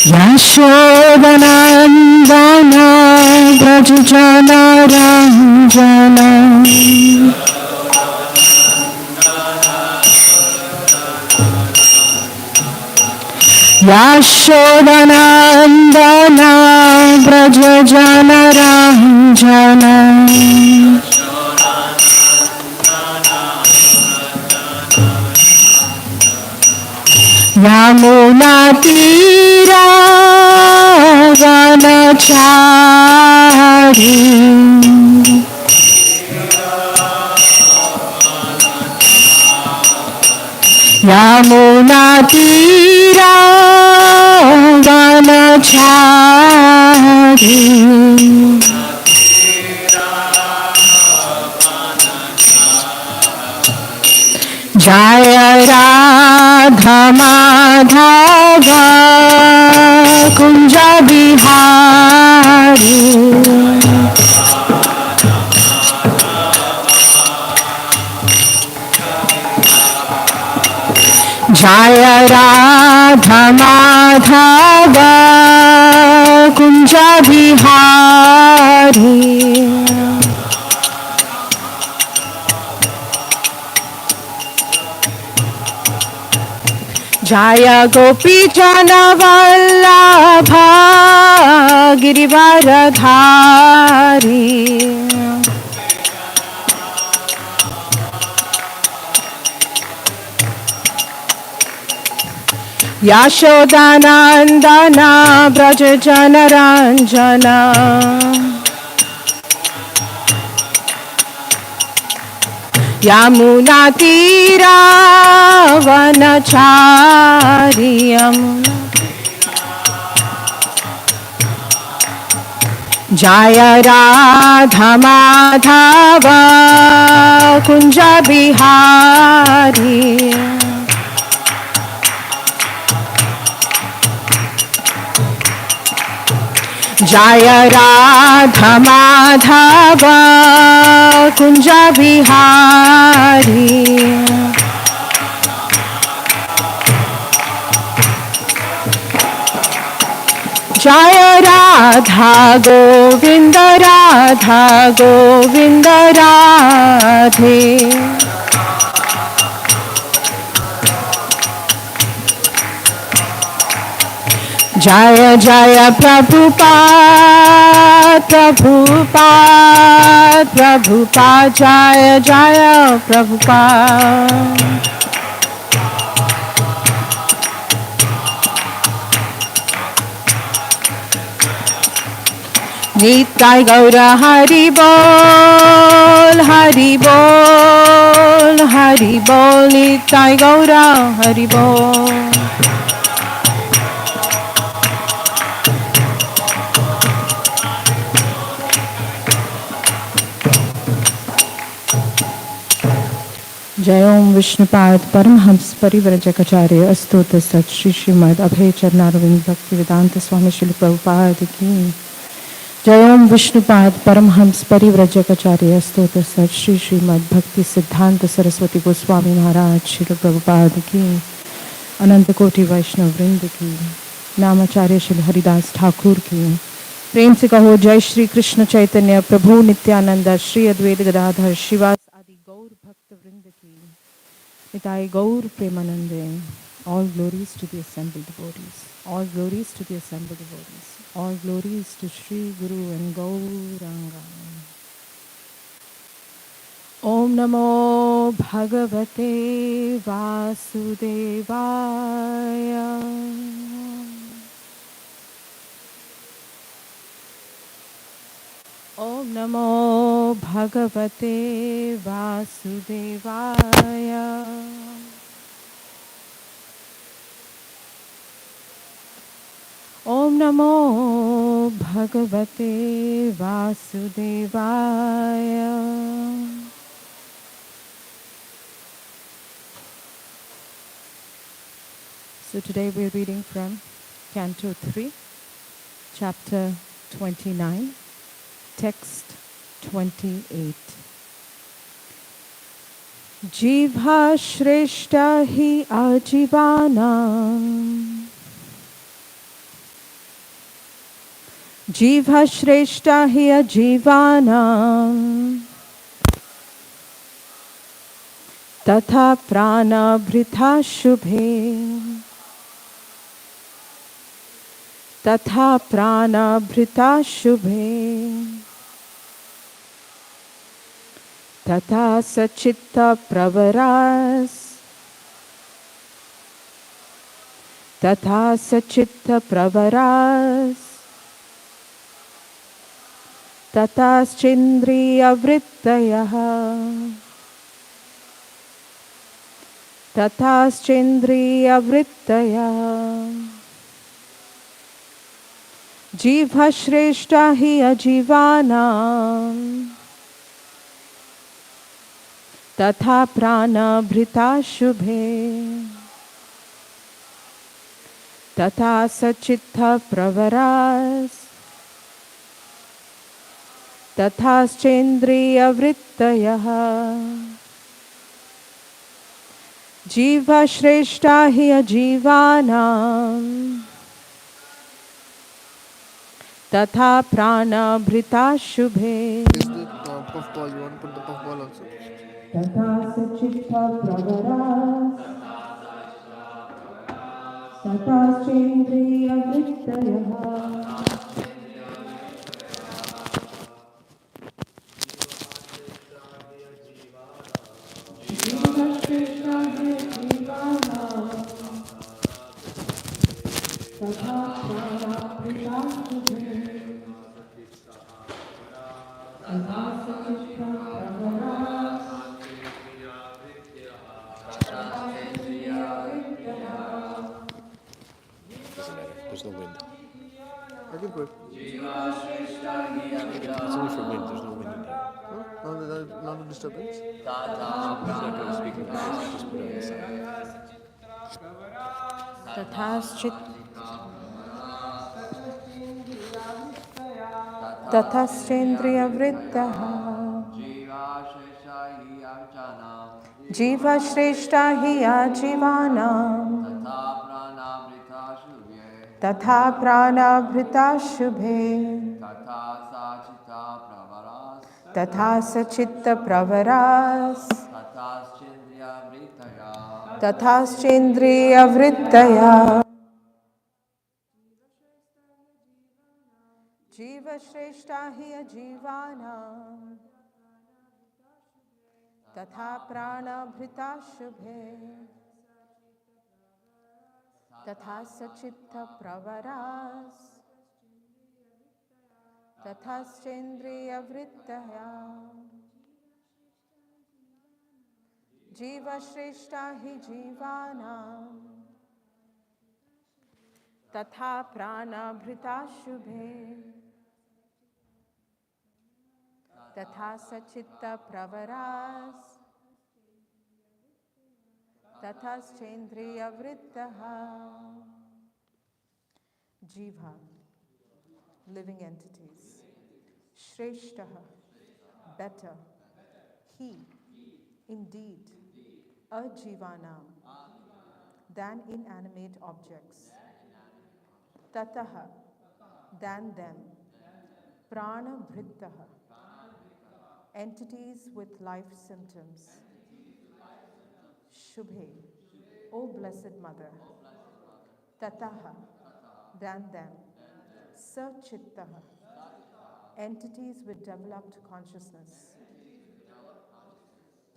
Yashodanandana Vrajjana Ranjana Yashodanandana Vrajjana Ranjana Yamuna Tira Vanachari Yamuna Tira Vanachari Jaya Radha Madhava Kunja Bihari Jaya Radha Madhava Kunja Bihari Jaya Gopi Jana Vallabha Girivaradhari Yashodanandana Vrajjana Ranjana Yamuna Tira Vanachari Yamuna Jaya Radha Madhava Kunja Bihari Jaya Radha Madhava Kunja Bihari Jaya Radha Govinda Radha Govinda Radhe Jaya Jaya Prabhupada Prabhupada Prabhupada Jaya Jaya Prabhupada Nitai Gaura Hari Bol Hari Bol Hari Bol Nitai Gaura Hari Bol जय ओम विष्णुपाद परमहंस परिव्रजकाचार्य अस्तोत्र सत श्री श्रीमद अभय चरणारविंद भक्ति वेदांत स्वामी श्री प्रभुपाद की जय ओम विष्णुपाद परमहंस परिव्रजकाचार्य अस्तोत्र सत श्री श्रीमद भक्ति सिद्धांत सरस्वती गोस्वामी महाराज श्री प्रभुपाद की अनंत कोटि वैष्णव वृंद की नामाचार्य श्री हरिदास ठाकुर की प्रेम से कहो जय श्री कृष्ण चैतन्य प्रभु नित्यानंद श्री अद्वैत गदाधर शिवास आदि गौर भक्त वृंद की Nitai Gaur Premanande. All glories to the assembled devotees. All glories to the assembled devotees. All glories to Sri Guru and Gauranga. Om Namo Bhagavate Vasudevaya. Om Namo Bhagavate Vasudevaya. Om Namo Bhagavate Vasudevaya. So today we're reading from Canto 3, Chapter 29. Text 28. Jivha Shreshta hi Ajivanam जीवा श्रेष्ठा हि अजीवानां तथा प्राणभृता शुभे तथा प्राणभृता शुभे तथा सचित्त प्रवरास तथा सचित्त प्रवरास तथाश्चेन्द्रियवृत्तयः तथाश्चेन्द्रियवृत्तयः जीवा श्रेष्ठा हि अजीवानां तथा प्राणभृता शुभे तथा सचित्त प्रवरास तथाश्चेन्द्रियवृत्तयः जीवा श्रेष्ठा हि अजीवानां तथा प्राणभृता शुभे Puffball, you want to put the puffball also? तथा सचित्त प्रवरास तथाश्चेन्द्रियवृत्तयः जीवा श्रेष्ठा हि अजीवानां तथा प्राणभृता शुभे तथा सचित्त प्रवरास There's no wind. I can put. It's only for wind. There's no wind in here. No, not a disturbance. She's not going to speak with me. Just put it on the side. तथाश्चेन्द्रियवृत्तः जीवा श्रेष्ठा हि आजीवानां तथा प्राणभृता शुभे तथा सचित्त प्रवरास तथाश्चेन्द्रियवृत्तया जीव श्रेष्ठा हि अजीवानां तथा प्राणभृता शुभे तथा सचित्त प्रवरास तथाश्चेन्द्रियवृत्तया जीव श्रेष्ठा हि जीवानां तथा प्राणभृता शुभे तथा सचित्त प्रवरास तथाश्चेन्द्रियवृत्तः जीवा living entities Shrestha better he indeed ajivanam than inanimate objects tataha than them prana vrittaha entities with life symptoms shubhe O blessed mother tataha than them sachittaha entities with developed consciousness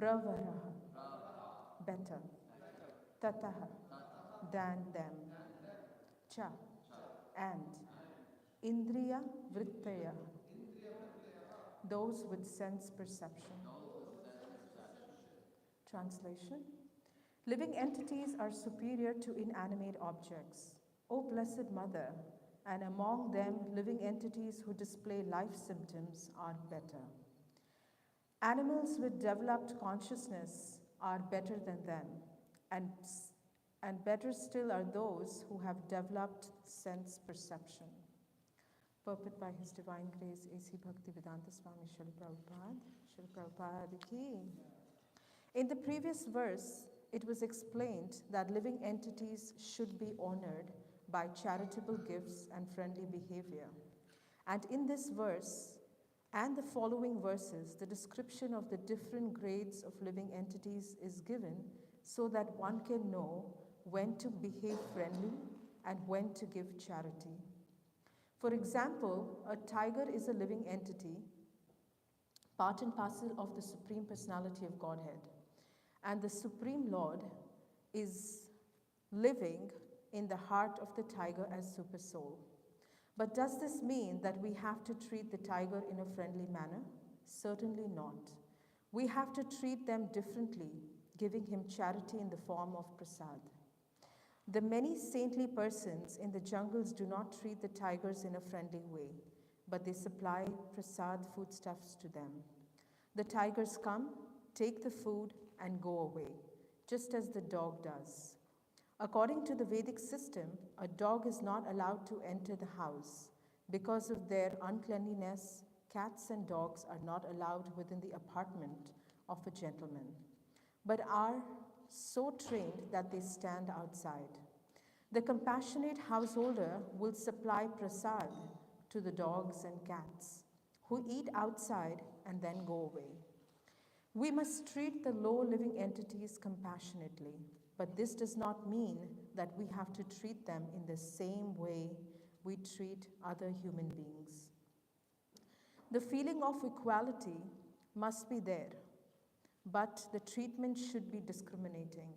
pravaraha better tataha than them cha and indriya vrittaya those with sense perception. Translation. Living entities are superior to inanimate objects. O Blessed Mother, and among them living entities who display life symptoms are better. Animals with developed consciousness are better than them, and better still are those who have developed sense perception. Purport by His Divine Grace A.C. Bhaktivedanta Swami Srila Prabhupada ki. In the previous verse, it was explained that living entities should be honored by charitable gifts and friendly behavior. And in this verse and the following verses, the description of the different grades of living entities is given so that one can know when to behave friendly and when to give charity. For example, a tiger is a living entity, part and parcel of the Supreme Personality of Godhead. And the Supreme Lord is living in the heart of the tiger as Super Soul. But does this mean that we have to treat the tiger in a friendly manner? Certainly not. We have to treat them differently, giving him charity in the form of prasad. The many saintly persons in the jungles do not treat the tigers in a friendly way, but they supply prasad foodstuffs to them. The tigers come, take the food, and go away, just as the dog does. According to the Vedic system, a dog is not allowed to enter the house. Because of their uncleanliness, cats and dogs are not allowed within the apartment of a gentleman, but are so trained that they stand outside. The compassionate householder will supply prasad to the dogs and cats, who eat outside and then go away. We must treat the low living entities compassionately, but this does not mean that we have to treat them in the same way we treat other human beings. The feeling of equality must be there, but the treatment should be discriminating.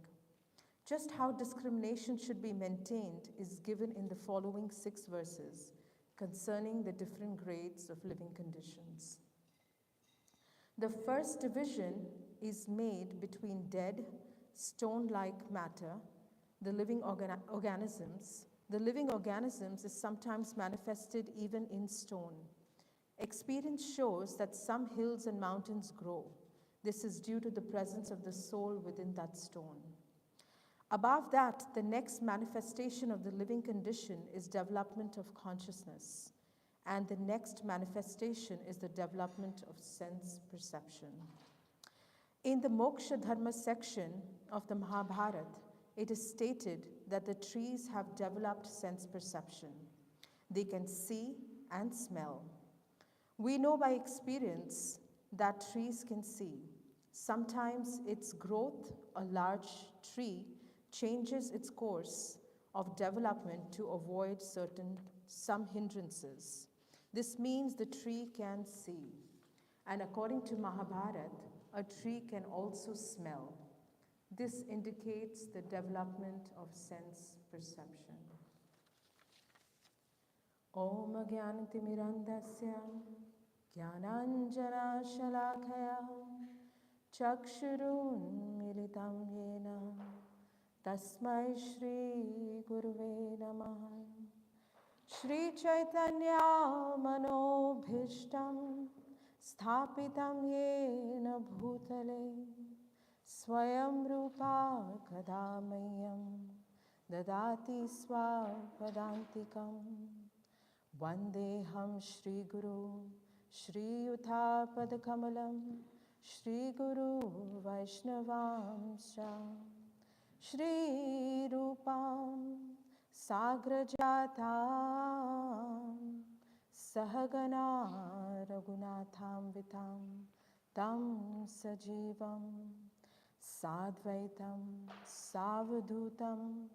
Just how discrimination should be maintained is given in the following 6 verses concerning the different grades of living conditions. The first division is made between dead, stone-like matter, the living organisms. The living organisms is sometimes manifested even in stone. Experience shows that some hills and mountains grow. This is due to the presence of the soul within that stone. Above that, the next manifestation of the living condition is development of consciousness. And the next manifestation is the development of sense perception. In the Moksha Dharma section of the Mahabharata, it is stated that the trees have developed sense perception. They can see and smell. We know by experience that trees can see. Sometimes its growth, a large tree, changes its course of development to avoid some hindrances. This means the tree can see. And according to Mahabharata, a tree can also smell. This indicates the development of sense perception. Om Jnanatimirandasya Jnananjana Shalakaya Chakshurun Militam Yena Tasmai Shri Guruve Namaha Shri Chaitanya Manobhishtam Sthapitam Yena Bhutale Swayam Rupa Kadamayam Dadati Swapadantikam Vandeham Shri Guru Shri Yuta Padakamalam Shri Guru Vaishnavamsha Shri Rupam Sagrajatam Sahagana Raghunatham Vitam Tam Sajivam Sadvaitam Savadhutam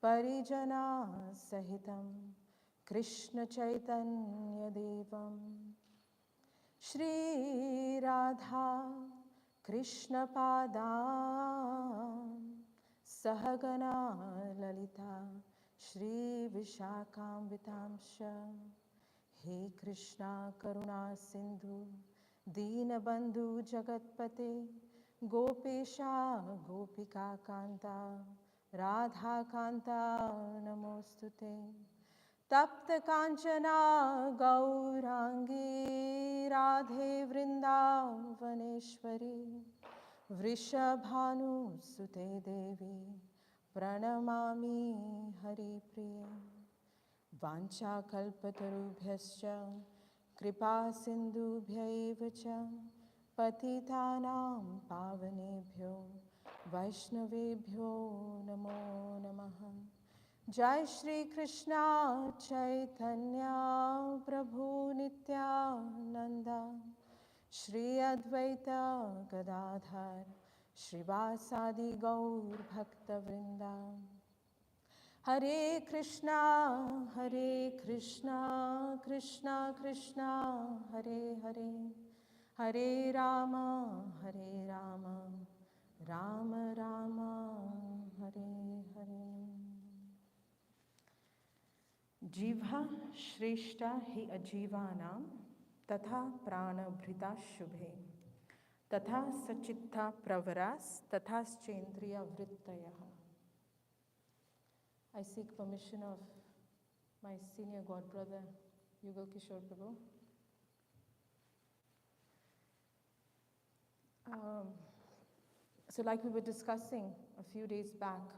Parijana Sahitam Krishna Chaitanya Devam Shri Radha Krishna Padam Sahagana Lalita Shri Vishakam Vitamsha He Krishna Karuna Sindhu Deenabandhu Jagatpate Gopesha Gopika Kanta Radha Kanta Namostute Tapta Kanchana Gaurangi Radhe Vrindavaneshwari Vrishabhanu Sute Devi Pranamami Hari Priya Vancha Kalpatarubhyascha Kripa Sindhubhyaiva cha Patitanam Pavanebhyo Vaishnavebhyo Namo Namaha Jai Shri Krishna Chaitanya Prabhu Nityananda Shri Advaita Gadadhar Shrivasadi Gaur Bhakta Vrinda Hare Krishna Krishna Krishna Hare Hare Hare Rama Rama Rama Hare Hare Jivha Shreshta hi ajivanam tatha prana bhrita shubhe tatha sachitta pravaras tatha schendriya vrittayaha. I seek permission of my senior god brother Yugal Kishore Prabhu. So like we were discussing a few days back,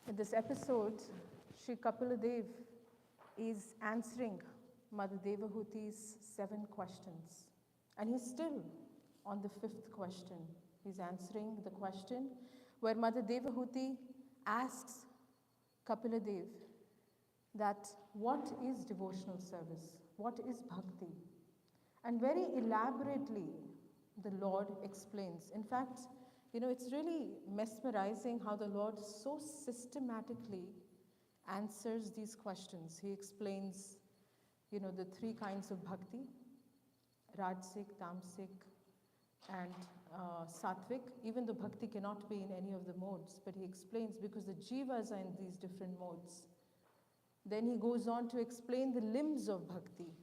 in this episode, Sri Kapila Dev is answering Mother Devahuti's 7 questions. And he's still on the 5th question. He's answering the question where Mother Devahuti asks Kapila Dev that what is devotional service? What is bhakti? And very elaborately, the Lord explains. In fact, it's really mesmerizing how the Lord so systematically answers these questions. He explains, the 3 kinds of bhakti, Rajsik, Tamsik, and Satvik, even though bhakti cannot be in any of the modes, but he explains because the jivas are in these different modes. Then he goes on to explain the limbs of bhakti.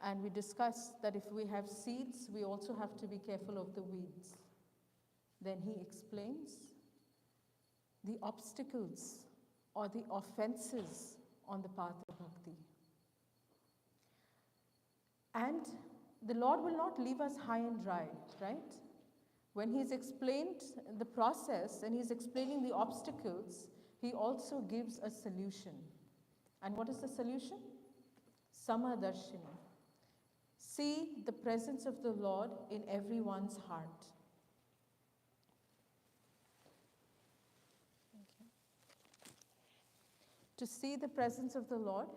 And we discussed that if we have seeds, we also have to be careful of the weeds. Then he explains the obstacles or the offenses on the path of bhakti. And the Lord will not leave us high and dry, right? When he's explained the process and he's explaining the obstacles, he also gives a solution. And what is the solution? Samadarshini. See the presence of the Lord in everyone's heart. Okay. To see the presence of the Lord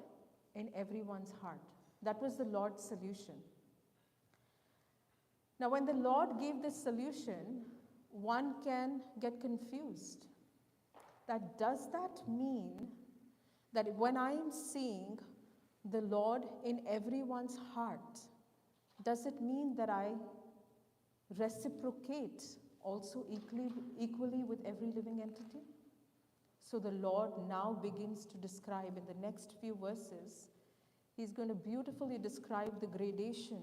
in everyone's heart. That was the Lord's solution. Now, when the Lord gave this solution, one can get confused. Does that mean that when I am seeing the Lord in everyone's heart, does it mean that I reciprocate also equally with every living entity? So the Lord now begins to describe in the next few verses, he's going to beautifully describe the gradation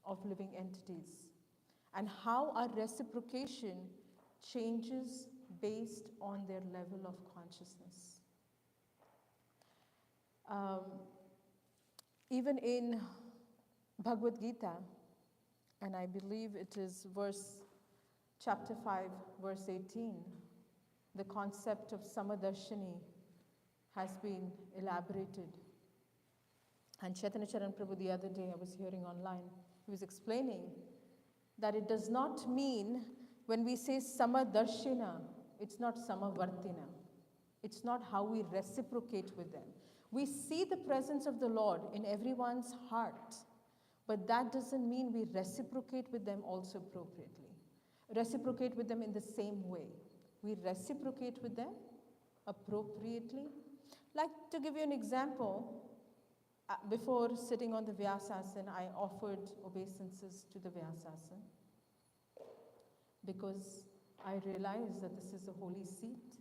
of living entities and how our reciprocation changes based on their level of consciousness. Even in Bhagavad Gita, and I believe it is chapter 5, verse 18, the concept of Samadarshini has been elaborated. And Chaitanya Charan Prabhu the other day I was hearing online, he was explaining that it does not mean when we say Samadarshina, it's not Samavartina. It's not how we reciprocate with them. We see the presence of the Lord in everyone's heart, but that doesn't mean we reciprocate with them also appropriately. Reciprocate with them in the same way. We reciprocate with them appropriately. Like, to give you an example, before sitting on the Vyasasana, I offered obeisances to the Vyasasana because I realized that this is a holy seat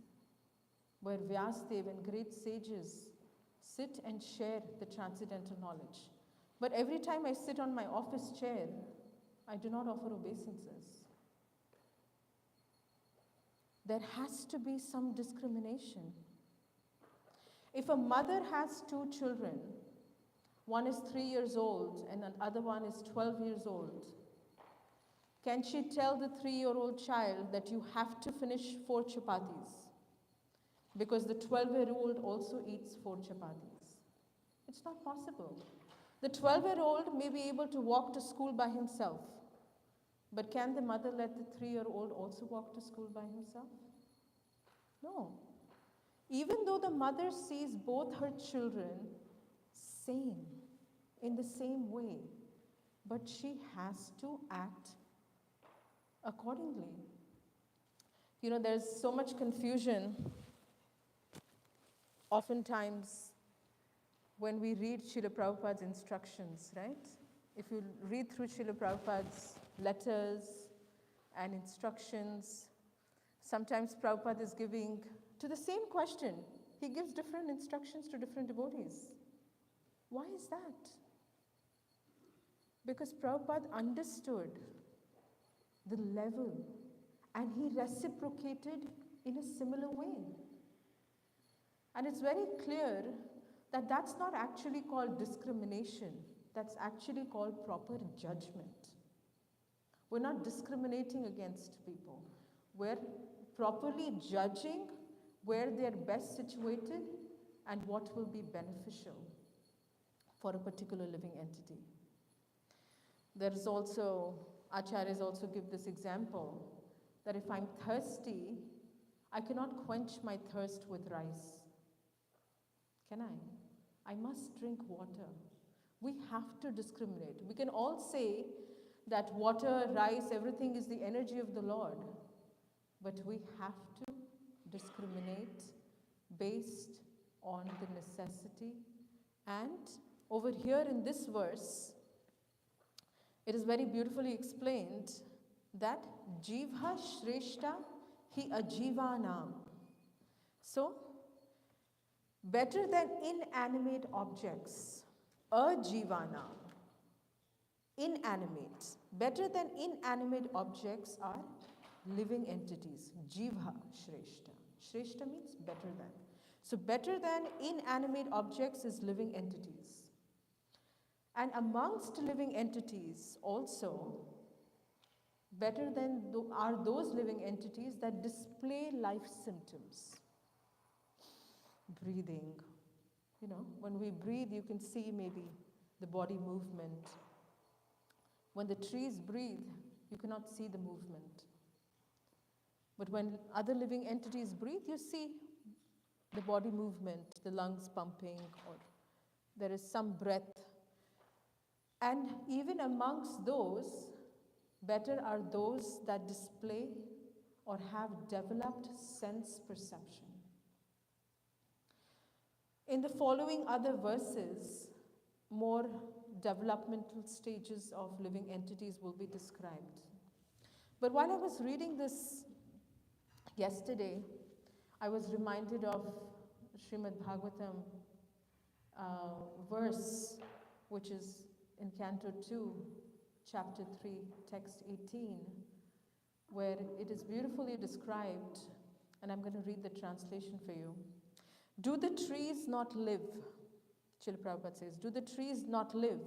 where Vyasdev and great sages sit and share the transcendental knowledge. But every time I sit on my office chair, I do not offer obeisances. There has to be some discrimination. If a mother has 2 children, one is 3 years old and the other one is 12 years old, can she tell the 3-year-old child that you have to finish 4 chapatis? Because the 12-year-old also eats 4 chapatis. It's not possible. The 12-year-old may be able to walk to school by himself, but can the mother let the 3-year-old also walk to school by himself? No. Even though the mother sees both her children same, in the same way, but she has to act accordingly. There's so much confusion oftentimes when we read Srila Prabhupada's instructions, right? If you read through Srila Prabhupada's letters and instructions, sometimes Prabhupada is giving, to the same question, he gives different instructions to different devotees. Why is that? Because Prabhupada understood the level and he reciprocated in a similar way. And it's very clear that that's not actually called discrimination, that's actually called proper judgment. We're not discriminating against people. We're properly judging where they're best situated and what will be beneficial for a particular living entity. There's also, Acharyas also give this example that if I'm thirsty, I cannot quench my thirst with rice. Can I? I must drink water. We have to discriminate. We can all say that water, rice, everything is the energy of the Lord. But we have to discriminate based on the necessity. And over here in this verse, it is very beautifully explained that Jivha Shreshta Hi Ajivanam. So, better than inanimate objects, Ajivanam. Inanimate. Better than inanimate objects are living entities. Jivha Shreshta. Shreshta means better than. So, better than inanimate objects is living entities. And amongst living entities also, better than are those living entities that display life symptoms. Breathing. When we breathe, you can see maybe the body movement. When the trees breathe, you cannot see the movement. But when other living entities breathe, you see the body movement, the lungs pumping, or there is some breath. And even amongst those, better are those that display or have developed sense perception. In the following other verses, more developmental stages of living entities will be described. But while I was reading this yesterday, I was reminded of Srimad Bhāgavatam verse, which is in Canto 2, Chapter 3, Text 18, where it is beautifully described, and I'm going to read the translation for you. Do the trees not live? Srila Prabhupada says, do the trees not live?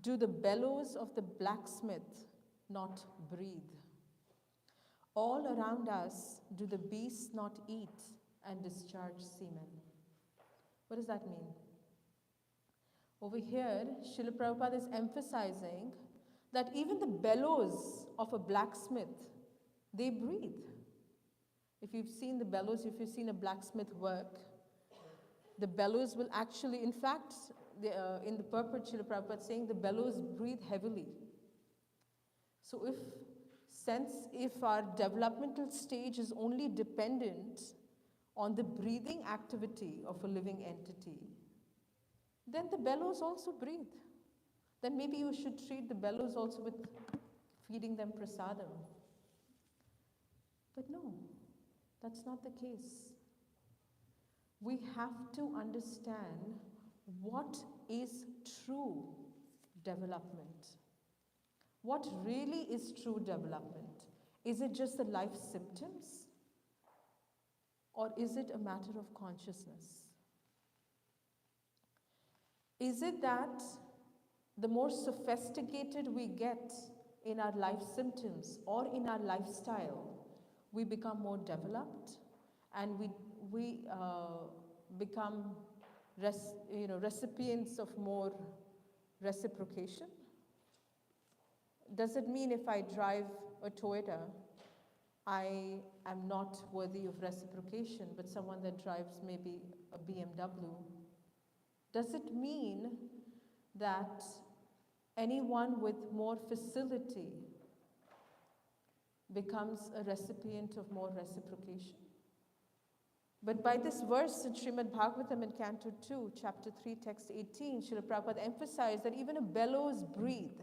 Do the bellows of the blacksmith not breathe? All around us, do the beasts not eat and discharge semen? What does that mean? Over here, Srila Prabhupada is emphasizing that even the bellows of a blacksmith, they breathe. If you've seen the bellows, if you've seen a blacksmith work, the bellows will actually, in fact, in the purport, Srila Prabhupada is saying the bellows breathe heavily. So if our developmental stage is only dependent on the breathing activity of a living entity, then the bellows also breathe. Then maybe you should treat the bellows also with feeding them prasadam. But no, that's not the case. We have to understand what is true development. What really is true development? Is it just the life symptoms? Or is it a matter of consciousness? Is it that the more sophisticated we get in our life symptoms or in our lifestyle, we become more developed and we become recipients of more reciprocation? Does it mean if I drive a Toyota, I am not worthy of reciprocation, but someone that drives maybe a BMW, does it mean that anyone with more facility becomes a recipient of more reciprocation? But by this verse in Srimad Bhāgavatam in Canto 2, Chapter 3, Text 18, Srila Prabhupada emphasized that even a bellows breathe.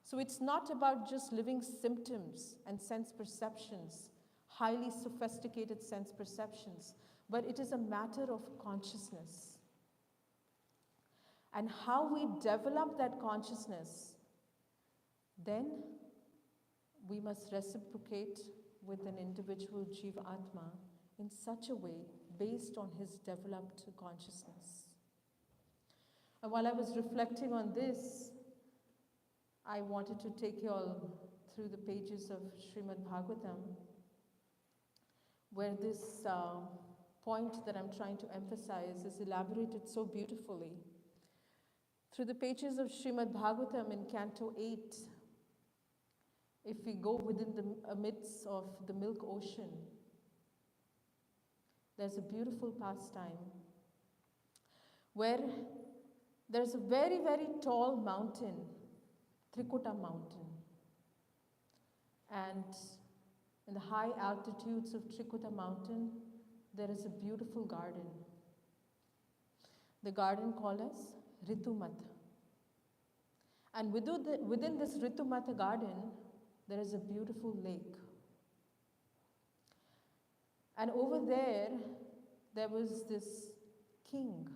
So it's not about just living symptoms and sense perceptions, highly sophisticated sense perceptions, but it is a matter of consciousness. And how we develop that consciousness, then we must reciprocate with an individual Jiva Atma in such a way based on his developed consciousness. And while I was reflecting on this, I wanted to take you all through the pages of Srimad Bhāgavatam, where this point that I'm trying to emphasize is elaborated so beautifully. Through the pages of Srimad Bhāgavatam in Canto 8, if we go within the midst of the milk ocean, there's a beautiful pastime where there's a very, very tall mountain, Trikuta mountain. And in the high altitudes of Trikuta mountain, there is a beautiful garden. The garden called as Ritumata. And within this Ritumata garden, there is a beautiful lake. And over there was this king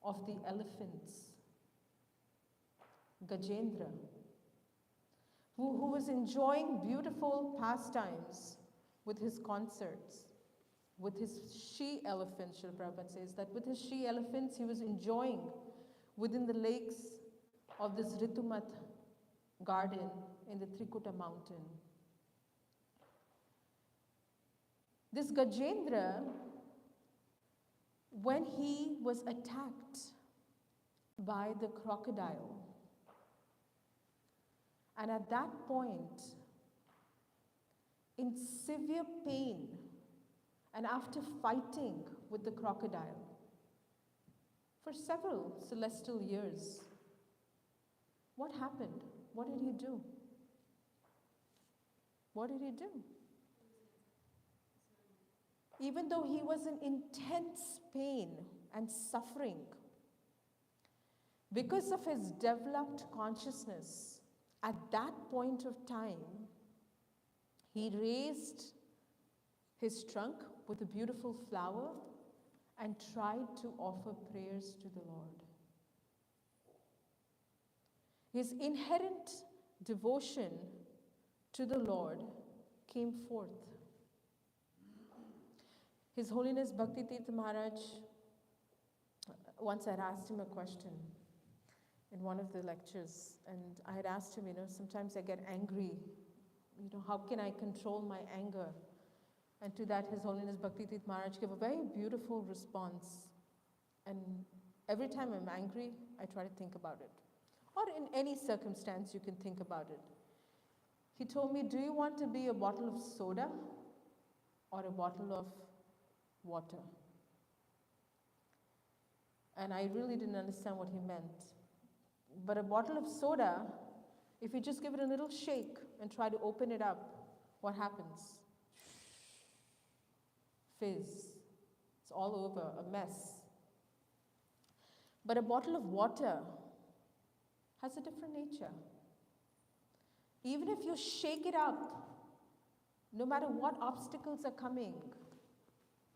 of the elephants, Gajendra, who was enjoying beautiful pastimes with his concerts, with his she-elephants. Srila Prabhupada says that with his she-elephants he was enjoying within the lakes of this Ritumat garden in the Trikuta mountain. This Gajendra, when he was attacked by the crocodile, and at that point, in severe pain, and after fighting with the crocodile for several celestial years, what happened? What did he do? What did he do? Even though he was in intense pain and suffering, because of his developed consciousness, at that point of time, he raised his trunk with a beautiful flower and tried to offer prayers to the Lord. His inherent devotion to the Lord came forth. His Holiness Bhakti Tirtha Maharaj, once I had asked him a question in one of the lectures, and I had asked him, sometimes I get angry, how can I control my anger? And to that, His Holiness Bhakti Tirtha Maharaj gave a very beautiful response. And every time I'm angry, I try to think about it. Or in any circumstance, you can think about it. He told me, do you want to be a bottle of soda or a bottle of water? And I really didn't understand what he meant. But a bottle of soda, if you just give it a little shake and try to open it up, what happens? Fizz. It's all over, a mess. But a bottle of water has a different nature. Even if you shake it up, no matter what obstacles are coming,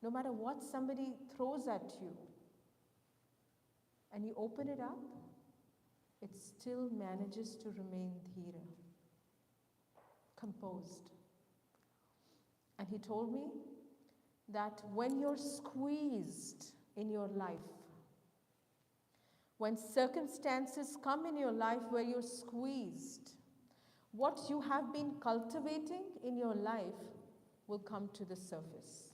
no matter what somebody throws at you, and you open it up, it still manages to remain dhira, composed. And he told me that when you're squeezed in your life, when circumstances come in your life where you're squeezed, what you have been cultivating in your life will come to the surface.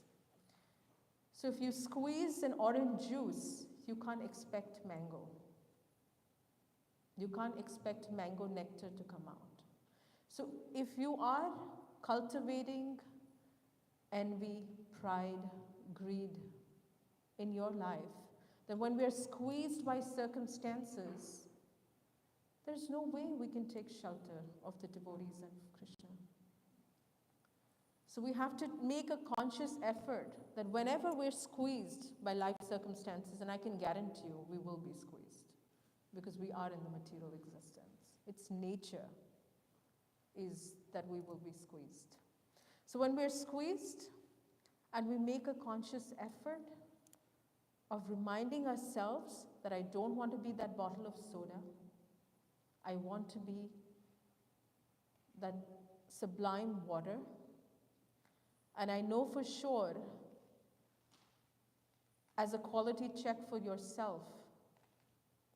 So if you squeeze an orange juice, you can't expect mango. You can't expect mango nectar to come out. So if you are cultivating envy, pride, greed in your life, that when we are squeezed by circumstances, there's no way we can take shelter of the devotees of Krishna. So we have to make a conscious effort that whenever we're squeezed by life circumstances, and I can guarantee you we will be squeezed because we are in the material existence. Its nature is that we will be squeezed. So when we're squeezed and we make a conscious effort of reminding ourselves that I don't want to be that bottle of soda, I want to be that sublime water. And I know for sure, as a quality check for yourself,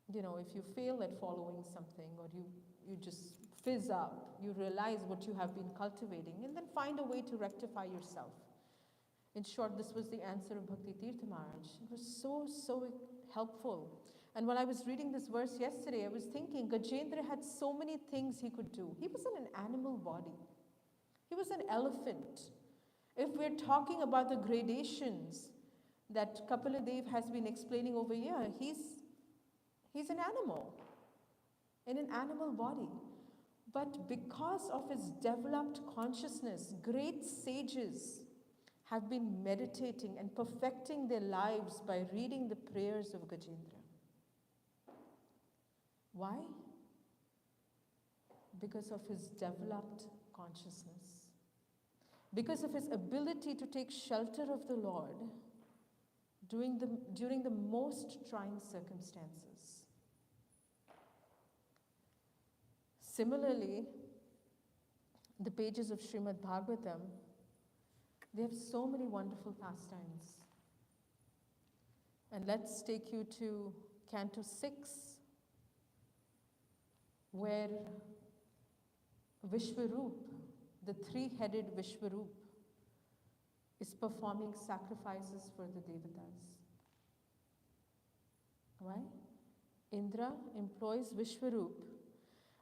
if you fail at following something or you just fizz out, you realize what you have been cultivating and then find a way to rectify yourself. In short, this was the answer of Bhakti Tirtha Maharaj. It was so helpful. And when I was reading this verse yesterday, I was thinking Gajendra had so many things he could do. He was in an animal body. He was an elephant. If we're talking about the gradations that Kapila has been explaining over here, he's an animal in an animal body. But because of his developed consciousness, great sages have been meditating and perfecting their lives by reading the prayers of Gajendra. Why? Because of his developed consciousness. Because of his ability to take shelter of the Lord during the most trying circumstances. Similarly, the pages of Srimad Bhāgavatam, they have so many wonderful pastimes. And let's take you to Canto 6, where Vishwarup, the three-headed Vishwarup, is performing sacrifices for the Devatas. Why? Indra employs Vishwarup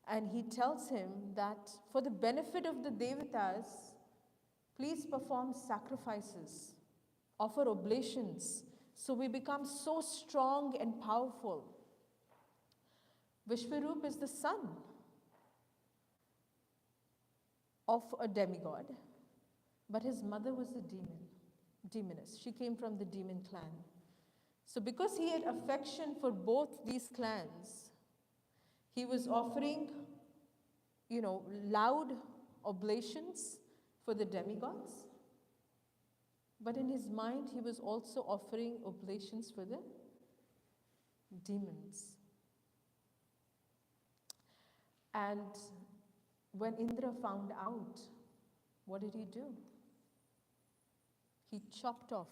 and he tells him that for the benefit of the Devatas, please perform sacrifices, offer oblations, so we become so strong and powerful. Vishwarup is the son of a demigod, but his mother was a demoness. She came from the demon clan. So because he had affection for both these clans, he was offering, loud oblations for the demigods, but in his mind he was also offering oblations for the demons. And when Indra found out, what did he do? He chopped off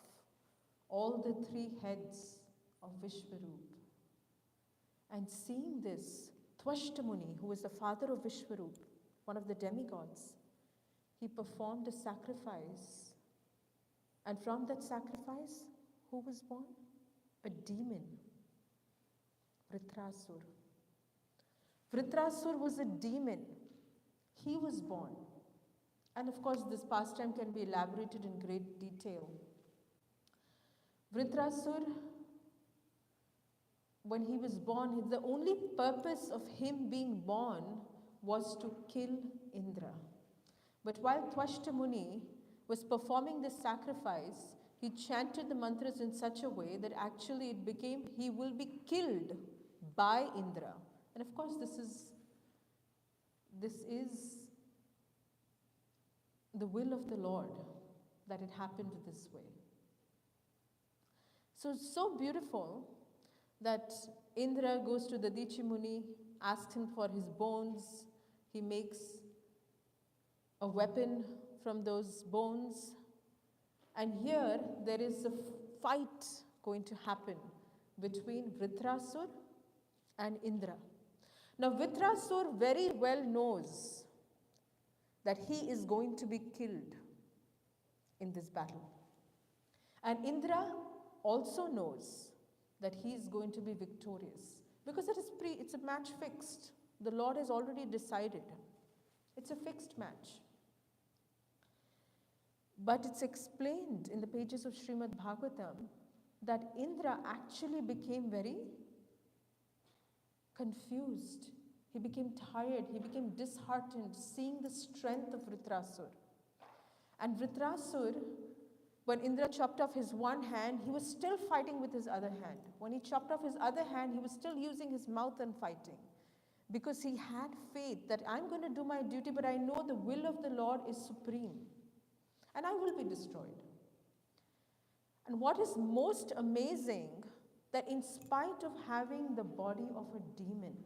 all the three heads of Vishwarup. And seeing this, Tvashtamuni, who was the father of Vishwarup, one of the demigods, he performed a sacrifice. And from that sacrifice, who was born? A demon, Vritrasur. Vritrasur was a demon. He was born. And of course, this pastime can be elaborated in great detail. Vritrasur, when he was born, the only purpose of him being born was to kill Indra. But while Tvashtamuni was performing this sacrifice, he chanted the mantras in such a way that actually it became he will be killed by Indra. And of course, this is the will of the Lord, that it happened this way. So it's so beautiful that Indra goes to the Dadichi Muni, asks him for his bones. He makes a weapon from those bones. And here there is a fight going to happen between Vritrasur and Indra. Now Vritrasur very well knows that he is going to be killed in this battle. And Indra also knows that he is going to be victorious because it's a match fixed. The Lord has already decided. It's a fixed match. But it's explained in the pages of Srimad Bhāgavatam that Indra actually became very confused. He became tired, he became disheartened seeing the strength of Vritrasur. And Vritrasur, when Indra chopped off his one hand, he was still fighting with his other hand. When he chopped off his other hand, he was still using his mouth and fighting. Because he had faith that I'm going to do my duty, but I know the will of the Lord is supreme. And I will be destroyed. And what is most amazing, that in spite of having the body of a demon,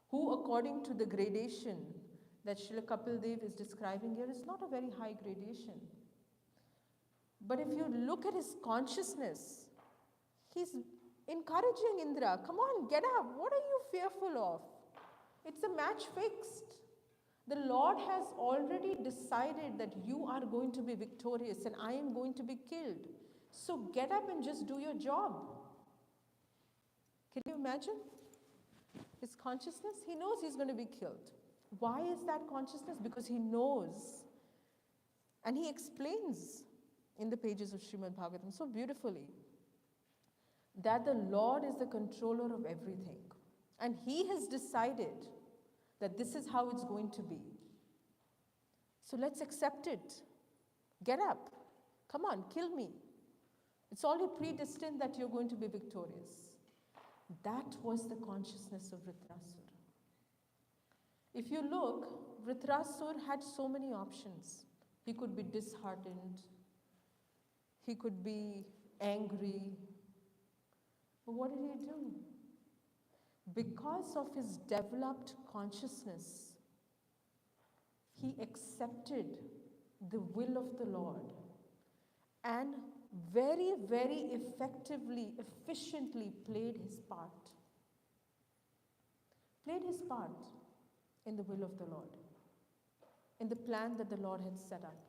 who according to the gradation that Srila Kapil Dev is describing here is not a very high gradation. But if you look at his consciousness, he's encouraging Indra, come on, get up, what are you fearful of? It's a match fixed. The Lord has already decided that you are going to be victorious and I am going to be killed. So get up and just do your job. Can you imagine? His consciousness, he knows he's going to be killed. Why is that consciousness? Because he knows. And he explains in the pages of Srimad Bhāgavatam so beautifully that the Lord is the controller of everything. And he has decided that this is how it's going to be. So let's accept it. Get up. Come on, kill me. It's already predestined that you're going to be victorious. That was the consciousness of Vritrasur. If you look, Vritrasur had so many options. He could be disheartened. He could be angry. But what did he do? Because of his developed consciousness, he accepted the will of the Lord and very, very effectively, efficiently played his part. Played his part in the will of the Lord, in the plan that the Lord had set up.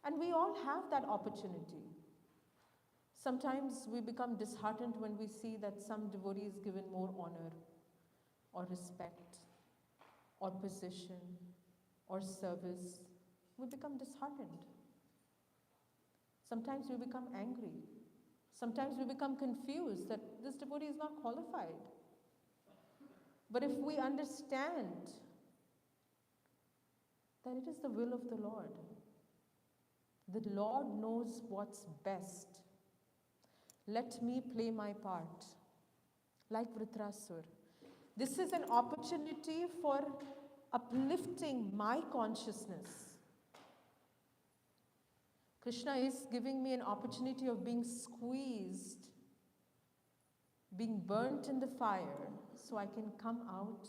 And we all have that opportunity. Sometimes we become disheartened when we see that some devotee is given more honor or respect or position or service. We become disheartened. Sometimes we become angry. Sometimes we become confused that this devotee is not qualified. But if we understand that it is the will of the Lord knows what's best. Let me play my part, like Vritrasur. This is an opportunity for uplifting my consciousness. Krishna is giving me an opportunity of being squeezed, being burnt in the fire, so I can come out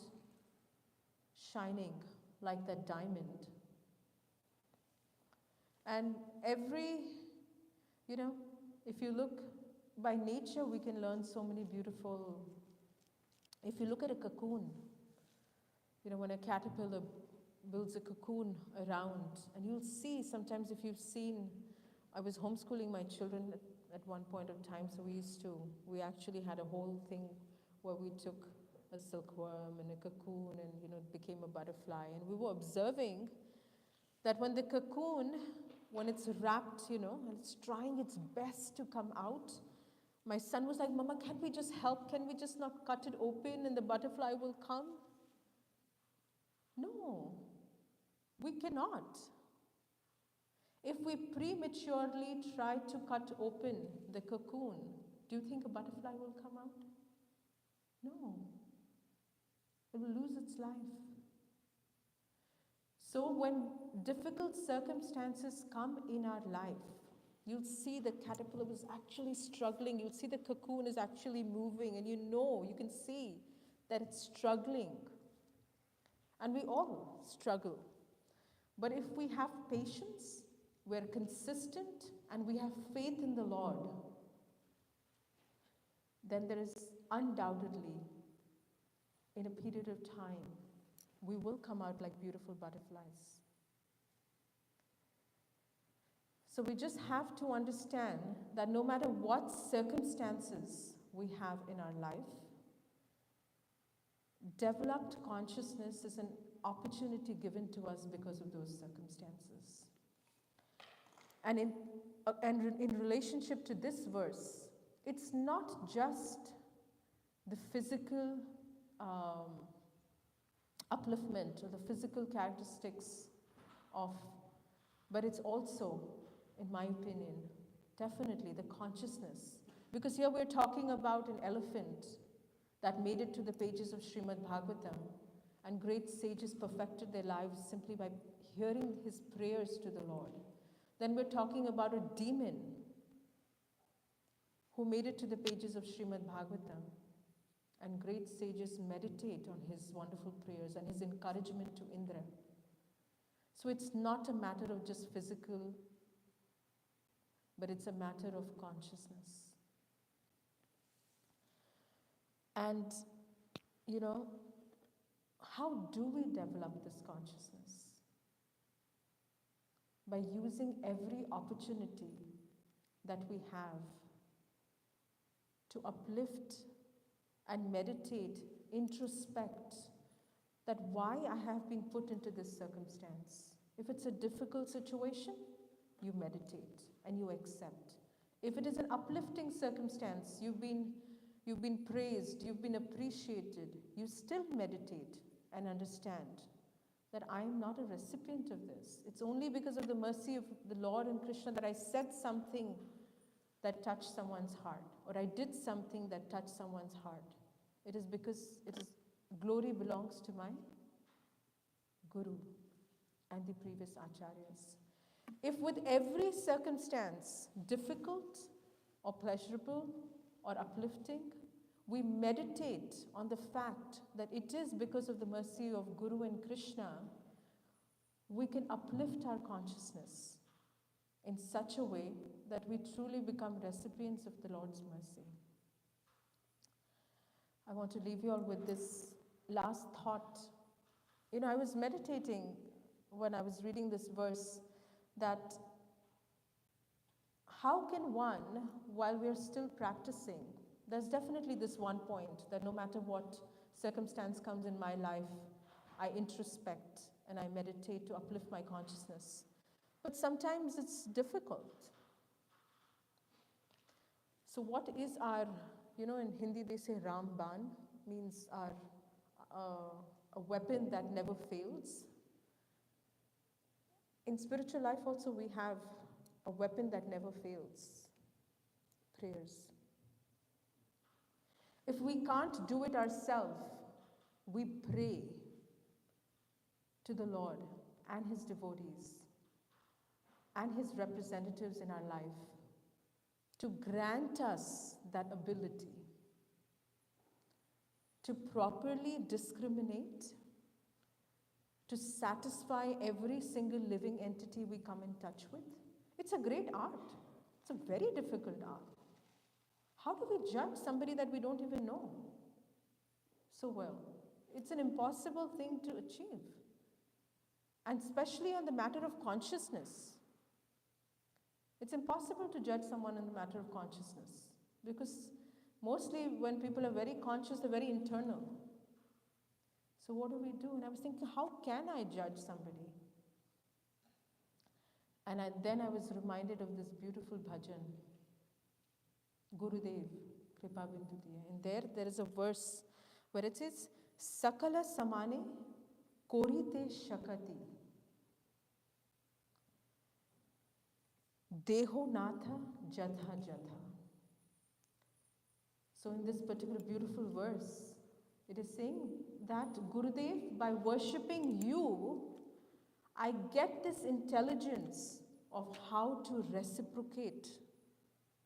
shining like that diamond. And if you look by nature, we can learn so many beautiful. If you look at a cocoon, when a caterpillar builds a cocoon around, and you'll see sometimes if you've seen, I was homeschooling my children at one point of time, so we actually had a whole thing where we took a silkworm and a cocoon and it became a butterfly, and we were observing that when the cocoon, when it's wrapped, and it's trying its best to come out, my son was like, Mama, can't we just help? Can we just not cut it open and the butterfly will come? No, we cannot. If we prematurely try to cut open the cocoon, do you think a butterfly will come out? No. It will lose its life. So when difficult circumstances come in our life, you'll see the caterpillar was actually struggling. You'll see the cocoon is actually moving, and you can see that it's struggling. And we all struggle. But if we have patience, we're consistent, and we have faith in the Lord, then there is undoubtedly, in a period of time, we will come out like beautiful butterflies. So we just have to understand that no matter what circumstances we have in our life, developed consciousness is an opportunity given to us because of those circumstances. And in relationship to this verse, it's not just the physical upliftment or the physical characteristics of, but it's also, in my opinion, definitely the consciousness. Because here we're talking about an elephant that made it to the pages of Srimad Bhāgavatam, and great sages perfected their lives simply by hearing his prayers to the Lord. Then we're talking about a demon who made it to the pages of Srimad Bhāgavatam, and great sages meditate on his wonderful prayers and his encouragement to Indra. So it's not a matter of just physical, but it's a matter of consciousness. And, you know, how do we develop this consciousness? By using every opportunity that we have to uplift and meditate, introspect, that why I have been put into this circumstance. If it's a difficult situation, you meditate and you accept. If it is an uplifting circumstance, you've been praised, you've been appreciated, you still meditate and understand that I am not a recipient of this. It's only because of the mercy of the Lord and Krishna that I said something that touched someone's heart, or I did something that touched someone's heart. It is because glory belongs to my Guru and the previous Acharyas. If with every circumstance, difficult or pleasurable or uplifting, we meditate on the fact that it is because of the mercy of Guru and Krishna, we can uplift our consciousness in such a way that we truly become recipients of the Lord's mercy. I want to leave you all with this last thought. You know, I was meditating when I was reading this verse that how can one, while we're still practicing, there's definitely this one point that no matter what circumstance comes in my life, I introspect and I meditate to uplift my consciousness. But sometimes it's difficult. So what is our, in Hindi they say Ramban, means our a weapon that never fails. In spiritual life also we have a weapon that never fails, prayers. If we can't do it ourselves, we pray to the Lord and His devotees and His representatives in our life to grant us that ability to properly discriminate, to satisfy every single living entity we come in touch with. It's a great art. It's a very difficult art. How do we judge somebody that we don't even know so well? It's an impossible thing to achieve. And especially on the matter of consciousness. It's impossible to judge someone on the matter of consciousness because mostly when people are very conscious, they're very internal. So what do we do? And I was thinking, how can I judge somebody? And then I was reminded of this beautiful bhajan, Gurudev, Kripa Bindu Diya. And there is a verse where it says, Sakala samane korite shakati. Deho natha jatha jatha. So in this particular beautiful verse, it is saying that Gurudev, by worshipping you, I get this intelligence of how to reciprocate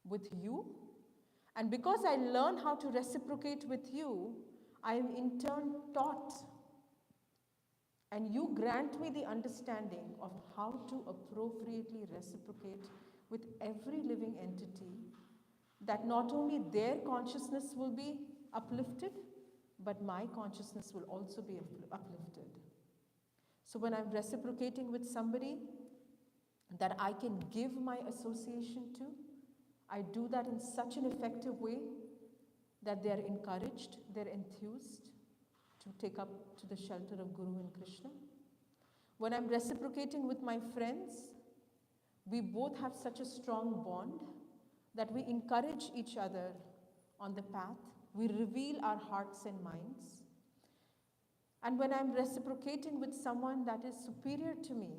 with you. And because I learn how to reciprocate with you, I am in turn taught. And you grant me the understanding of how to appropriately reciprocate with every living entity, that not only their consciousness will be uplifted, but my consciousness will also be uplifted. So when I'm reciprocating with somebody that I can give my association to, I do that in such an effective way that they're encouraged, they're enthused to take up to the shelter of Guru and Krishna. When I'm reciprocating with my friends, We both have such a strong bond that we encourage each other on the path. We reveal our hearts and minds. And when I'm reciprocating with someone that is superior to me,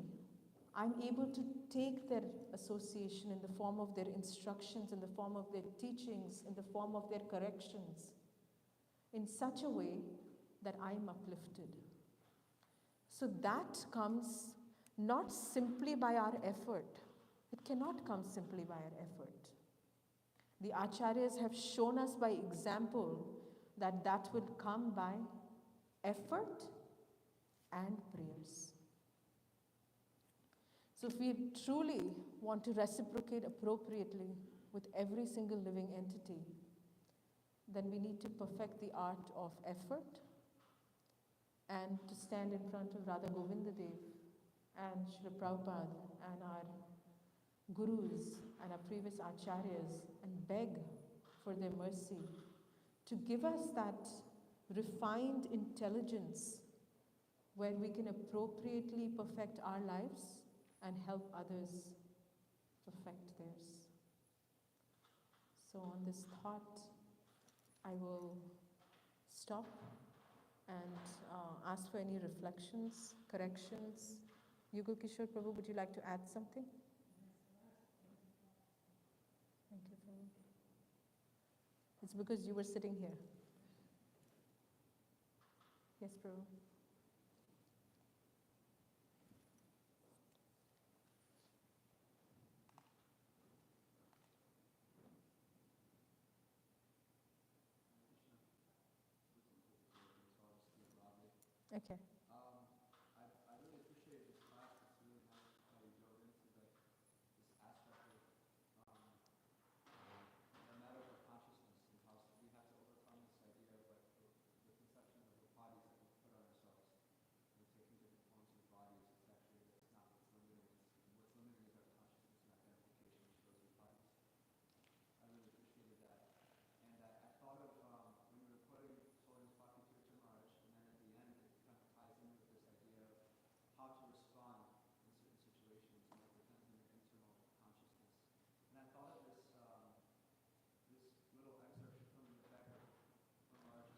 I'm able to take their association in the form of their instructions, in the form of their teachings, in the form of their corrections, in such a way that I'm uplifted. So that comes not simply by our effort. It cannot come simply by our effort. The Acharyas have shown us by example that that will come by effort and prayers. So if we truly want to reciprocate appropriately with every single living entity, then we need to perfect the art of effort and to stand in front of Radha Govinda Dev and Srila Prabhupada and our gurus and our previous acharyas and beg for their mercy to give us that refined intelligence where we can appropriately perfect our lives and help others perfect theirs. So on this thought, I will stop and ask for any reflections, corrections. Yugal Kishore Prabhu, would you like to add something? Thank you, Prabhu. It's because you were sitting here. Yes, Prabhu. Okay. I really appreciate this class. It's really nice how you dove into this aspect of the matter of consciousness and how we have to overcome this idea of the conception of the bodies that we put on ourselves. We're taking different forms of bodies. It's actually that's not what's limiting. What's limiting is our consciousness and identification with those bodies. I really appreciated that. And I thought of when we were putting Soren's Bhakti Tirtha Maharaj, and then at the end it kind of ties in with this idea of how to respond in certain situations, and it depends on your internal consciousness. And I thought of this little excerpt from the Beggar, from Maharaj,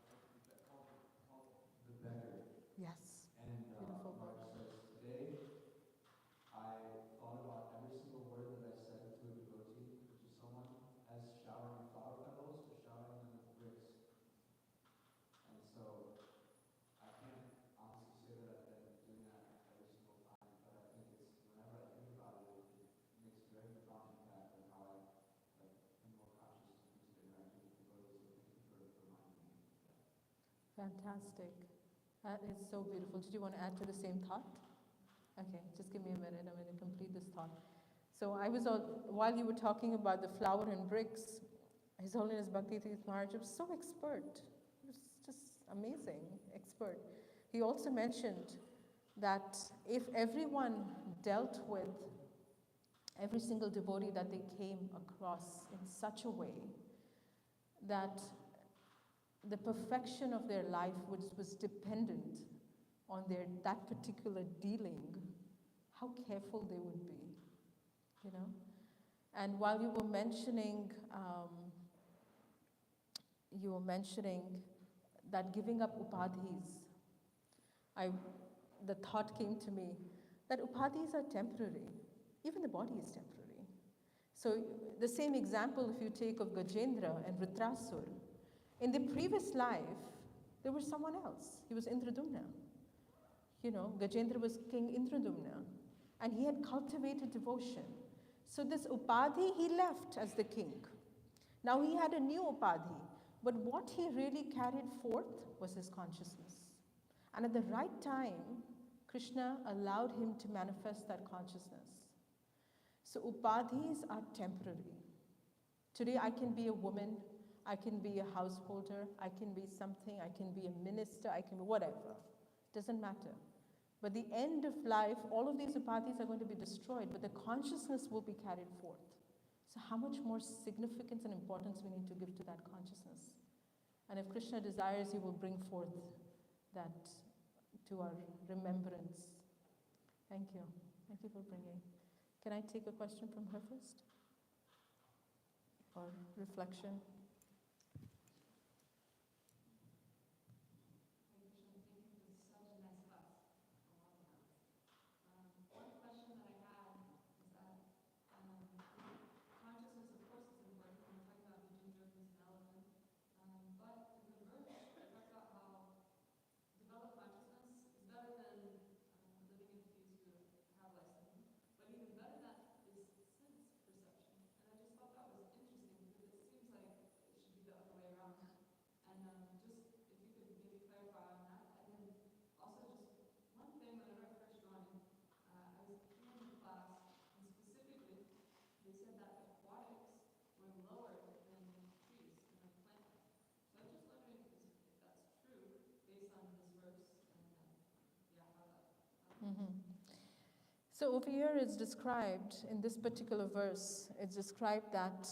called The Beggar. Yes. And Beautiful. Maharaj says, today I thought about every single word that I said to a devotee, to someone as showering flower petals or showering them with bricks. And so I can't honestly say that I've been doing that every single time, but I think it's whenever I think about it, it makes a very profound impact on how I am more conscious in terms of interacting with devotees. So thank you for reminding me. Fantastic. That is so beautiful. Did you want to add to the same thought? Okay, just give me a minute. I'm going to complete this thought. So while you were talking about the flower and bricks, His Holiness Bhakti Tirtha Maharaj was so expert. He was just amazing, expert. He also mentioned that if everyone dealt with every single devotee that they came across in such a way that the perfection of their life was dependent on that particular dealing, how careful they would be, you know. And while you were mentioning that giving up upadhis, the thought came to me that upadhis are temporary. Even the body is temporary. So the same example if you take of Gajendra and Vritrasur, in the previous life, there was someone else. He was Indradumna. You know, Gajendra was King Indradumna, and he had cultivated devotion. So this upadhi he left as the king. Now he had a new upadhi, but what he really carried forth was his consciousness. And at the right time, Krishna allowed him to manifest that consciousness. So upadhis are temporary. Today I can be a woman, I can be a householder, I can be something, I can be a minister, I can be whatever. Doesn't matter. But the end of life, all of these upadhis are going to be destroyed, but the consciousness will be carried forth. So how much more significance and importance we need to give to that consciousness. And if Krishna desires, he will bring forth that to our remembrance. Thank you. Thank you for bringing. Can I take a question from her first? Or reflection? So over here it's described, in this particular verse, it's described that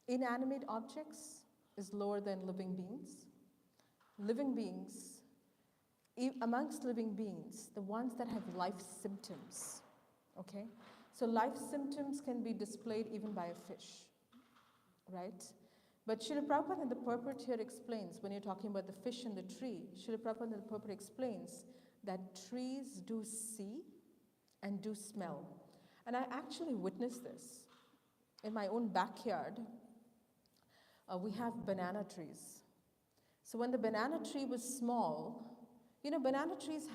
inanimate objects is lower than living beings. Living beings, amongst living beings, the ones that have life symptoms, okay? So life symptoms can be displayed even by a fish, right? But Srila Prabhupada in the purport here explains, when you're talking about the fish and the tree, Srila Prabhupada in the purport explains that trees do see and do smell. And I actually witnessed this. In my own backyard, we have banana trees. So when the banana tree was small, you know, banana trees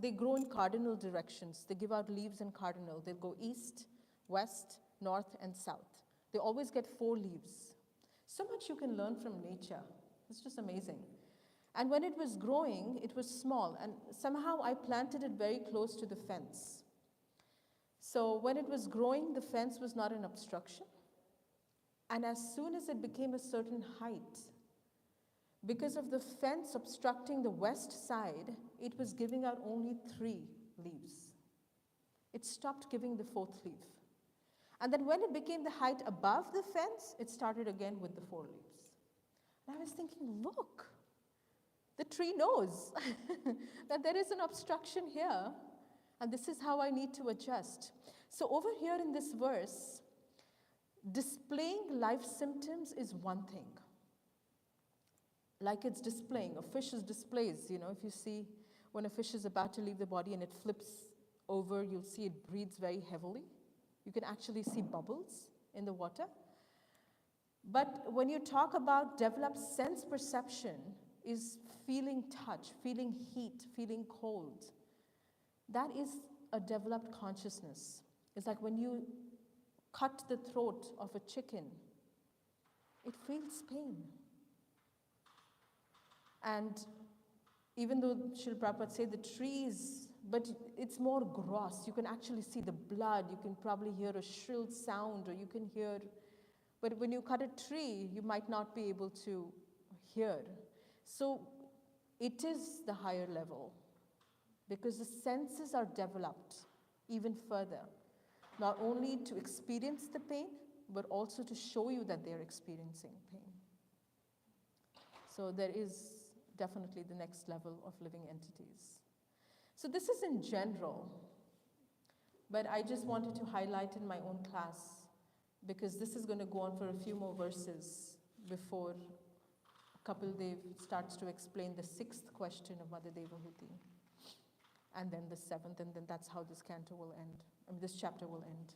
they grow in cardinal directions. They give out leaves in cardinal. They'll go east, west, north, and south. They always get 4 leaves. So much you can learn from nature. It's just amazing. And when it was growing, it was small. And somehow I planted it very close to the fence. So when it was growing, the fence was not an obstruction. And as soon as it became a certain height, because of the fence obstructing the west side, it was giving out only 3 leaves. It stopped giving the 4th leaf. And then when it became the height above the fence, it started again with the 4 leaves. And I was thinking, look, the tree knows that there is an obstruction here, and this is how I need to adjust. So over here in this verse, displaying life symptoms is one thing. Like it's displaying, a fish displays, you know, if you see when a fish is about to leave the body and it flips over, you'll see it breathes very heavily. You can actually see bubbles in the water. But when you talk about developed sense perception, is feeling touch, feeling heat, feeling cold. That is a developed consciousness. It's like when you cut the throat of a chicken, it feels pain. And even though Srila Prabhupada said the trees, but it's more gross. You can actually see the blood. You can probably hear a shrill sound, or you can hear, but when you cut a tree, you might not be able to hear. So it is the higher level, because the senses are developed even further, not only to experience the pain, but also to show you that they're experiencing pain. So there is definitely the next level of living entities. So this is in general, but I just wanted to highlight in my own class, because this is going to go on for a few more verses before Kapil Dev starts to explain the 6th question of Mother Devahuti. And then the 7th, and then that's how this canto will end. I mean, this chapter will end.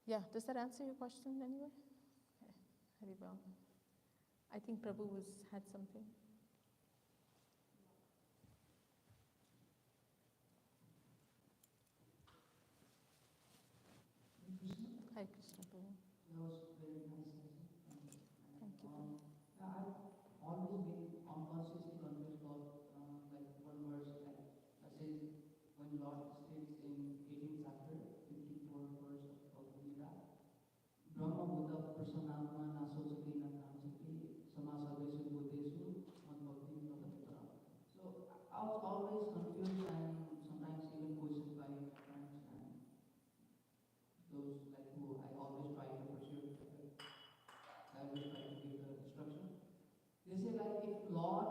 Yeah, does that answer your question anyway? Okay, very well. I think Prabhu had something. Hare Krishna, Prabhu. That was very nice. Thank you. I've always been unconsciously confused about like one verse that says when Lord states in 18th chapter, 54th verse of Govinda, Brahma Buddha Prasanatma Nasosati Nakamsati Samasavesu Buddhesu Madbhakti Bhagavatam. So I was always confused and sometimes even questioned by my friends and those like who I always try to pursue. I always try to give the instruction. They say like if Lord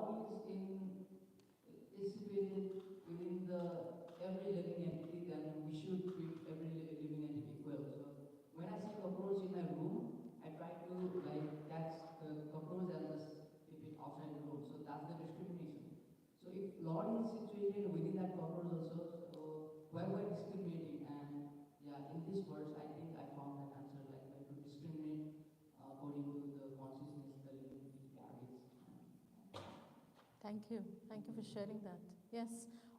is situated within the every living entity, then Thank you. Thank you for sharing that. Yes,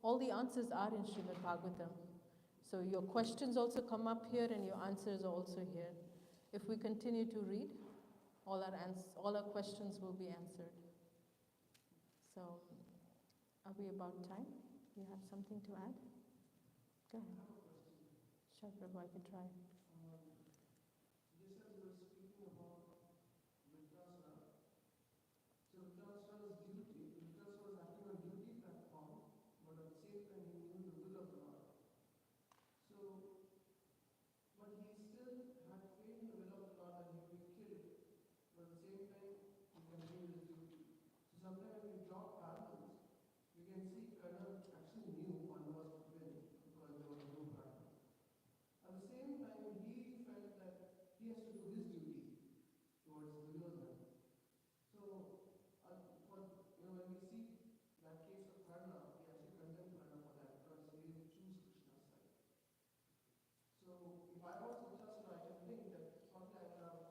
all the answers are in Srimad Bhāgavatam. So your questions also come up here and your answers are also here. If we continue to read, all our questions will be answered. So, are we about time? You have something to add? Go ahead. Sure, Prabhu, I can try. Just as you were speaking about Vitrasura, so Vitrasura's duty, Vitrasura was acting on duty platform, but at the same time he knew the will of the Lord. So, but he still had faith in the will of the Lord that he would be killed, but at the same time he continued his duty. So sometimes when we draw parallels, we can see Karna actually knew Pandava's will because there was no partner. At the same time, he felt that he has to do his duty towards Duryodhana. So, when we see that case of Karna, we actually condemn Karna for that because he didn't choose Krishna's side. So, if I was Vitrasura, I can think that probably I would have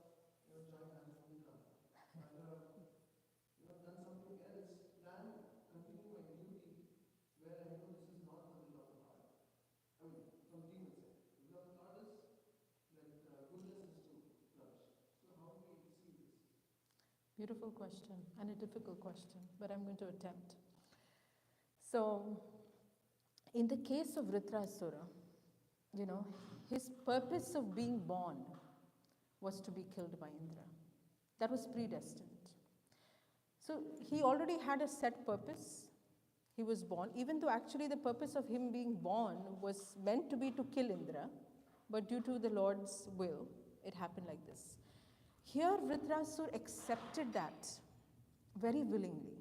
joined hands with Indra. I would have done something else than continue my duty where I know this is not the will of the Lord. I mean, from demon side. The will of the Lord is like goodness is to flourish. So how do we see this? Beautiful question and a difficult question, but I'm going to attempt. So, in the case of Vritrasura, his purpose of being born was to be killed by Indra. That was predestined. So, he already had a set purpose. He was born, even though actually the purpose of him being born was meant to be to kill Indra, but due to the Lord's will, it happened like this. Here, Vritrasura accepted that very willingly.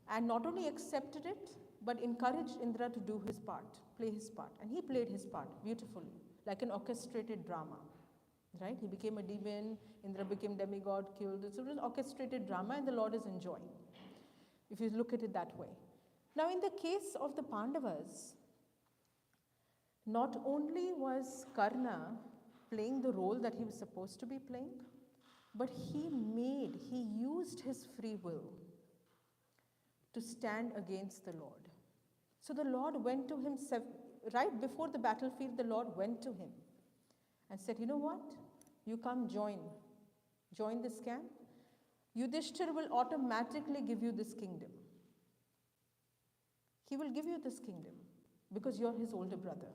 And not only accepted it, but encouraged Indra to do his part, play his part. And he played his part beautifully, like an orchestrated drama. Right? He became a demon, Indra became demigod, killed. So it was an orchestrated drama and the Lord is enjoying, if you look at it that way. Now, in the case of the Pandavas, not only was Karna playing the role that he was supposed to be playing, but he used his free will to stand against the Lord. So the Lord went to him, right before the battlefield, the Lord went to him and said, you know what? You come join this camp. Yudhishthira will automatically give you this kingdom. He will give you this kingdom because you're his older brother.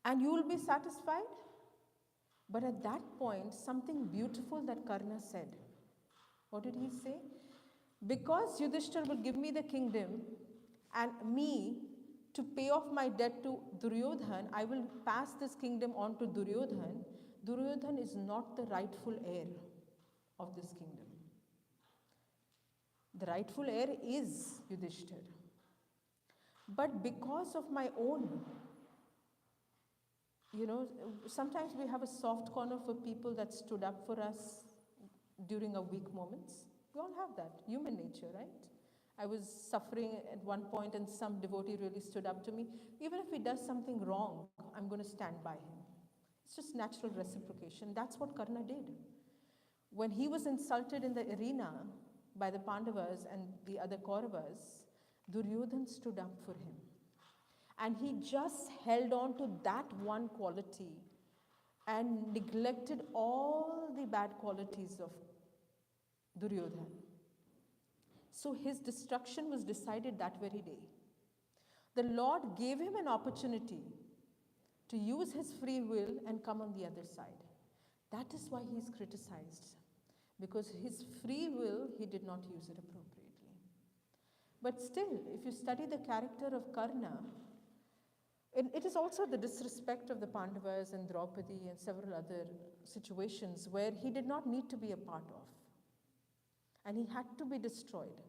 And you will be satisfied. But at that point, something beautiful that Karna said. What did he say? Because Yudhishthira will give me the kingdom and me to pay off my debt to Duryodhan, I will pass this kingdom on to Duryodhan. Duryodhan is not the rightful heir of this kingdom. The rightful heir is Yudhishthira. But because of my own, sometimes we have a soft corner for people that stood up for us during our weak moments. We all have that, human nature, right? I was suffering at one point and some devotee really stood up to me. Even if he does something wrong, I'm going to stand by him. It's just natural reciprocation. That's what Karna did. When he was insulted in the arena by the Pandavas and the other Kauravas, Duryodhan stood up for him. And he just held on to that one quality and neglected all the bad qualities of Duryodhan. So his destruction was decided that very day. The Lord gave him an opportunity to use his free will and come on the other side. That is why he is criticized, because his free will, he did not use it appropriately. But still, if you study the character of Karna, it is also the disrespect of the Pandavas and Draupadi and several other situations where he did not need to be a part of. And he had to be destroyed.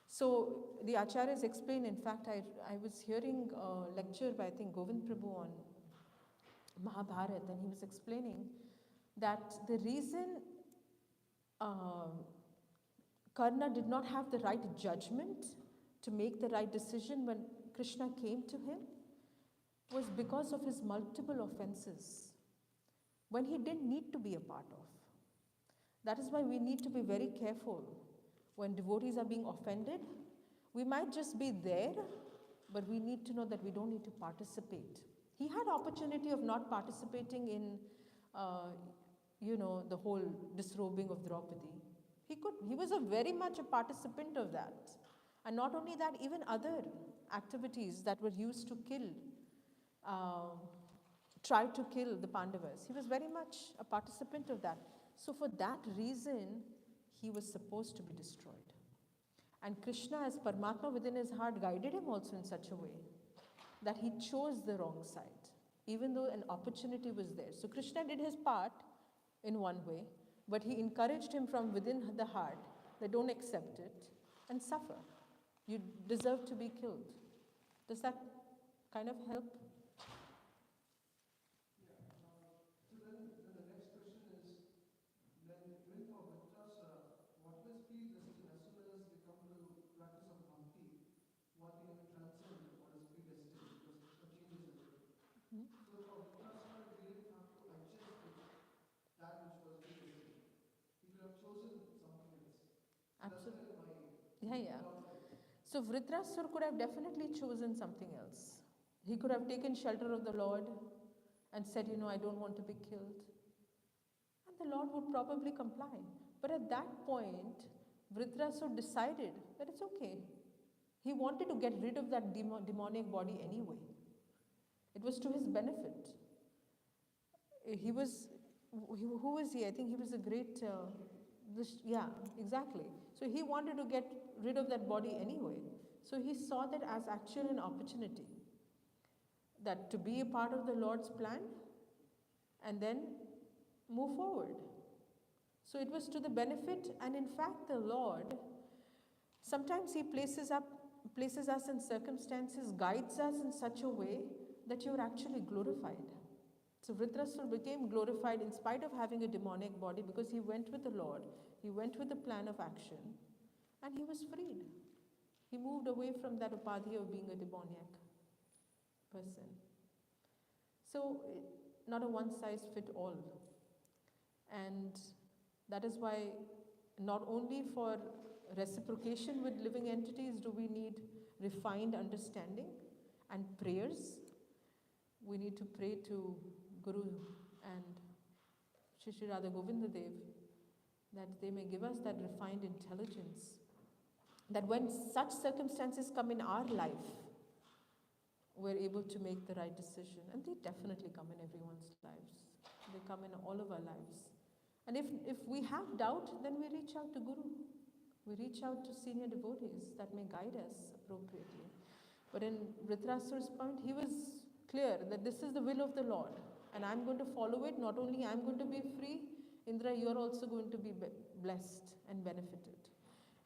So the Acharyas explain, in fact, I was hearing a lecture by, I think, Govinda Prabhu on Mahabharata, and he was explaining that the reason Karna did not have the right judgment to make the right decision when Krishna came to him was because of his multiple offenses when he didn't need to be a part of. That is why we need to be very careful When devotees are being offended, we might just be there, but we need to know that we don't need to participate. He had opportunity of not participating in, the whole disrobing of Draupadi. He was a very much a participant of that. And not only that, even other activities that were used to try to kill the Pandavas. He was very much a participant of that. So for that reason, he was supposed to be destroyed. And Krishna, as Paramatma within his heart, guided him also in such a way that he chose the wrong side, even though an opportunity was there. So Krishna did his part in one way, but he encouraged him from within the heart that don't accept it and suffer. You deserve to be killed. Does that kind of help? So then the next question is, then even for Vritrasura, what must be this as soon as they come to practice of bhakti, what they can transcend what is predestined, because the changes in it. So for Vritrasura, he didn't have to adjust with that which was predestined. He could have chosen something else. Absolutely. Yeah. So Vritrasura could have definitely chosen something else. He could have taken shelter of the Lord and said, I don't want to be killed. And the Lord would probably comply. But at that point, Vritrasura decided that it's okay. He wanted to get rid of that demonic body anyway. It was to his benefit. Who was he? I think he was a great, exactly. So he wanted to get rid of that body anyway. So he saw that as actually an opportunity, that to be a part of the Lord's plan and then move forward. So it was to the benefit, and in fact the Lord, sometimes he places us in circumstances, guides us in such a way that you're actually glorified. So Vritrasura became glorified in spite of having a demonic body, because he went with the Lord, he went with the plan of action, and he was freed. He moved away from that upadhi of being a demoniac person. So not a one size fit all. And that is why not only for reciprocation with living entities do we need refined understanding and prayers. We need to pray to Guru and Shri Radha Govinda Dev that they may give us that refined intelligence, that when such circumstances come in our life, we're able to make the right decision. And they definitely come in everyone's lives. They come in all of our lives. And if we have doubt, then we reach out to Guru. We reach out to senior devotees that may guide us appropriately. But in Vritrasura's point, he was clear that this is the will of the Lord, and I'm going to follow it. Not only I'm going to be free, Indra, you're also going to be blessed and benefited.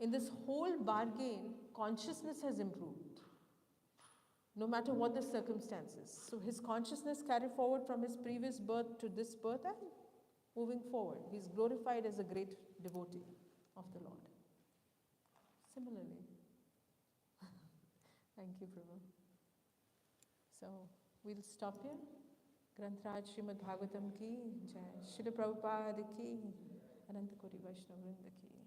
In this whole bargain, consciousness has improved, no matter what the circumstances. So his consciousness carried forward from his previous birth to this birth and moving forward. He's glorified as a great devotee of the Lord. Similarly. Thank you, Prabhu. So we'll stop here. Grantraj Srimad Bhāgavatam ki jai. Srila Prabhupada ki. Ananta Koti Vaishnava Vrinda ki.